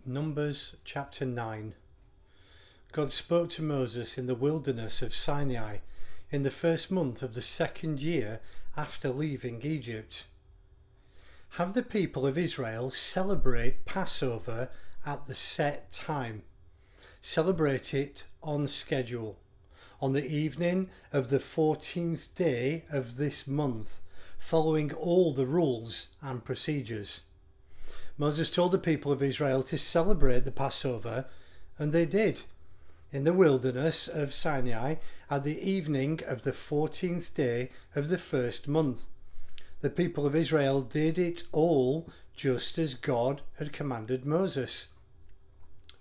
Numbers chapter 9. God spoke to Moses in the wilderness of Sinai in the first month of the second year after leaving Egypt. Have the people of Israel celebrate Passover at the set time. Celebrate it on schedule, on the evening of the 14th day of this month, following all the rules and procedures. Moses told the people of Israel to celebrate the Passover, and they did, in the wilderness of Sinai at the evening of the 14th day of the first month. The people of Israel did it all just as God had commanded Moses.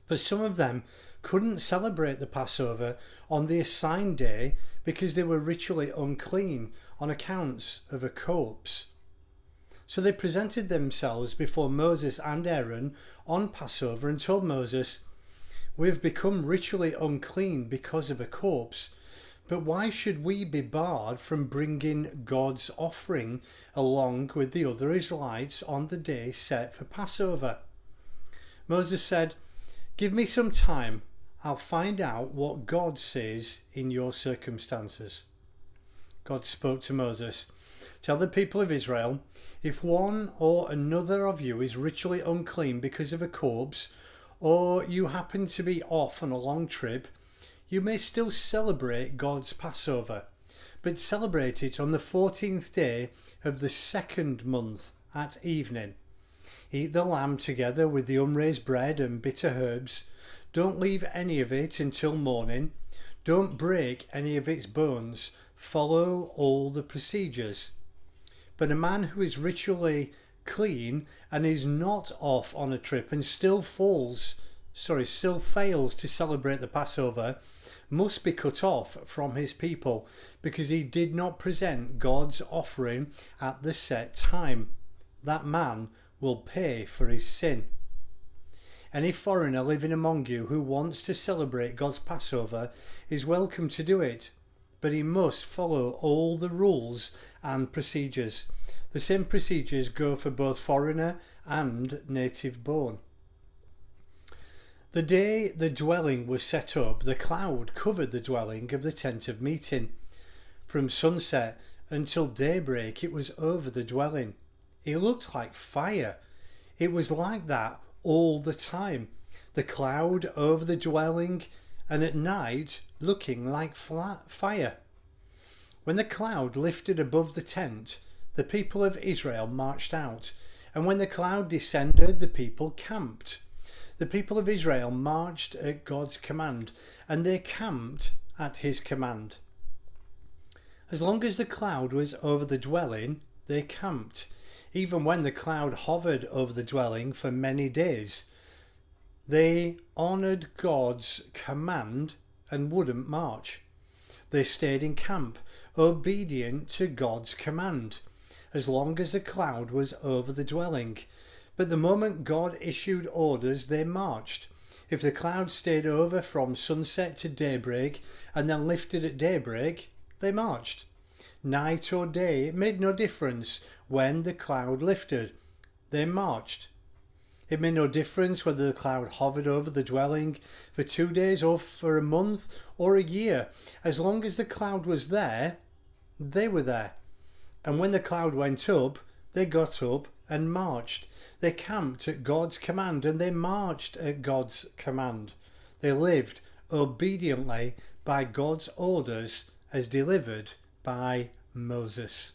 But some of them couldn't celebrate the Passover on the assigned day because they were ritually unclean on account of a corpse. So they presented themselves before Moses and Aaron on Passover and told Moses, "We have become ritually unclean because of a corpse, but why should we be barred from bringing God's offering along with the other Israelites on the day set for Passover?" Moses said, "Give me some time. I'll find out what God says in your circumstances." God spoke to Moses, "Tell the people of Israel, if one or another of you is ritually unclean because of a corpse, or you happen to be off on a long trip, you may still celebrate God's Passover, but celebrate it on the 14th day of the second month at evening. Eat the lamb together with the unraised bread and bitter herbs. Don't leave any of it until morning. Don't break any of its bones. Follow all the procedures. But a man who is ritually clean and is not off on a trip and still fails to celebrate the Passover must be cut off from his people because he did not present God's offering at the set time. That man will pay for his sin. Any foreigner living among you who wants to celebrate God's Passover is welcome to do it, but he must follow all the rules and procedures. The same procedures go for both foreigner and native born." The day the dwelling was set up, the cloud covered the dwelling of the tent of meeting. From sunset until daybreak it was over the dwelling. It looked like fire. It was like that all the time. The cloud over the dwelling, and at night looking like fire. When the cloud lifted above the tent, the people of Israel marched out, and when the cloud descended, the people camped. The people of Israel marched at God's command, and they camped at his command. As long as the cloud was over the dwelling, they camped. Even when the cloud hovered over the dwelling for many days, they honoured God's command and wouldn't march. They stayed in camp, obedient to God's command, as long as the cloud was over the dwelling. But the moment God issued orders, they marched. If the cloud stayed over from sunset to daybreak and then lifted at daybreak, they marched. Night or day, it made no difference when the cloud lifted. They marched. It made no difference whether the cloud hovered over the dwelling for 2 days or for a month or a year. As long as the cloud was there, they were there. And when the cloud went up, they got up and marched. They camped at God's command and they marched at God's command. They lived obediently by God's orders as delivered by Moses.